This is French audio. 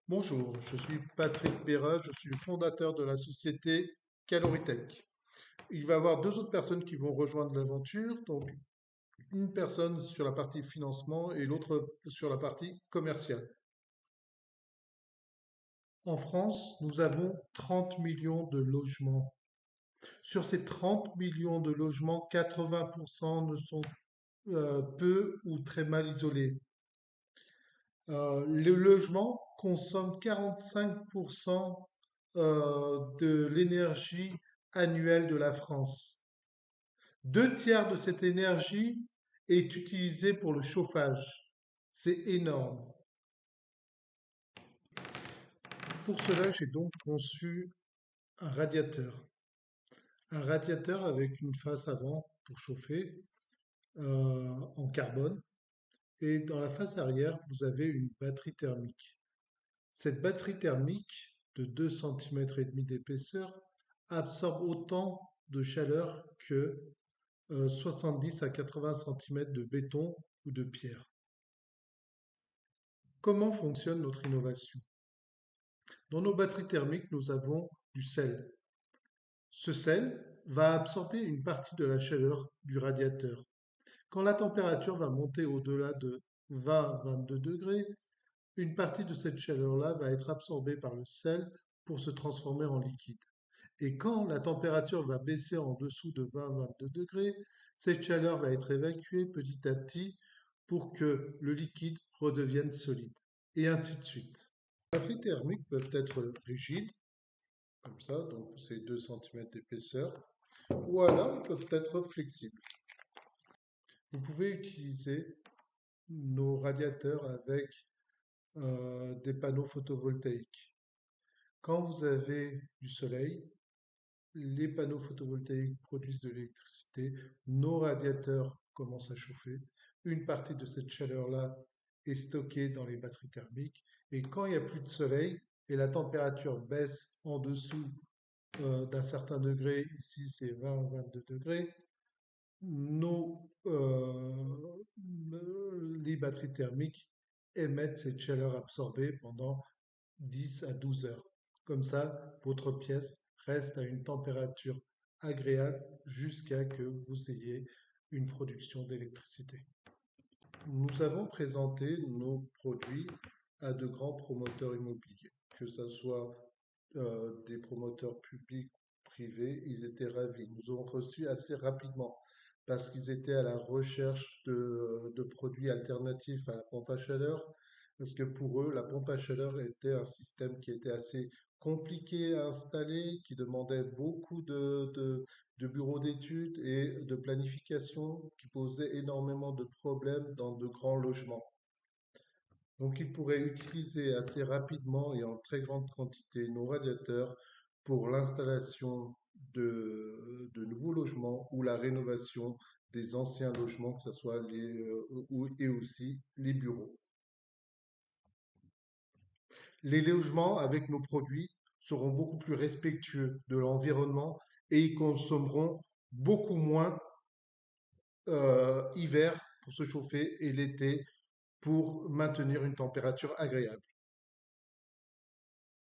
Bonjour, je suis Patrick Béra, je suis le fondateur de la société Caloritech. Il va y avoir deux autres personnes qui vont rejoindre l'aventure, donc une personne sur la partie financement et l'autre sur la partie commerciale. En France, nous avons 30 millions de logements. Sur ces 30 millions de logements, 80% ne sont peu ou très mal isolés. Le logement consomme 45% de l'énergie annuelle de la France. Deux tiers de cette énergie est utilisée pour le chauffage. C'est énorme. Pour cela, j'ai donc conçu un radiateur. Un radiateur avec une face avant pour chauffer en carbone. Et dans la face arrière, vous avez une batterie thermique. Cette batterie thermique de 2,5 cm d'épaisseur absorbe autant de chaleur que 70 à 80 cm de béton ou de pierre. Comment fonctionne notre innovation? Dans nos batteries thermiques, nous avons du sel. Ce sel va absorber une partie de la chaleur du radiateur. Quand la température va monter au-delà de 20-22 degrés, une partie de cette chaleur-là va être absorbée par le sel pour se transformer en liquide. Et quand la température va baisser en dessous de 20-22 degrés, cette chaleur va être évacuée petit à petit pour que le liquide redevienne solide. Et ainsi de suite. Les batteries thermiques peuvent être rigides, comme ça, donc c'est 2 cm d'épaisseur, ou alors ils peuvent être flexibles. Vous pouvez utiliser nos radiateurs avec des panneaux photovoltaïques. Quand vous avez du soleil, les panneaux photovoltaïques produisent de l'électricité, nos radiateurs commencent à chauffer, une partie de cette chaleur-là est stockée dans les batteries thermiques, et quand il n'y a plus de soleil et la température baisse en dessous d'un certain degré, ici c'est 20-22 degrés, les batteries thermiques émettent cette chaleur absorbée pendant 10 à 12 heures. Comme ça, votre pièce reste à une température agréable jusqu'à que vous ayez une production d'électricité. Nous avons présenté nos produits à de grands promoteurs immobiliers, que ce soit des promoteurs publics ou privés, ils étaient ravis. Ils nous ont reçus assez rapidement parce qu'ils étaient à la recherche de produits alternatifs à la pompe à chaleur, parce que pour eux, la pompe à chaleur était un système qui était assez compliqué à installer, qui demandait beaucoup de bureaux d'études et de planification, qui posait énormément de problèmes dans de grands logements. Donc, ils pourraient utiliser assez rapidement et en très grande quantité nos radiateurs pour l'installation de nouveaux logements ou la rénovation des anciens logements, que ce soit et aussi les bureaux. Les logements avec nos produits seront beaucoup plus respectueux de l'environnement et ils consommeront beaucoup moins hiver pour se chauffer et l'été pour maintenir une température agréable.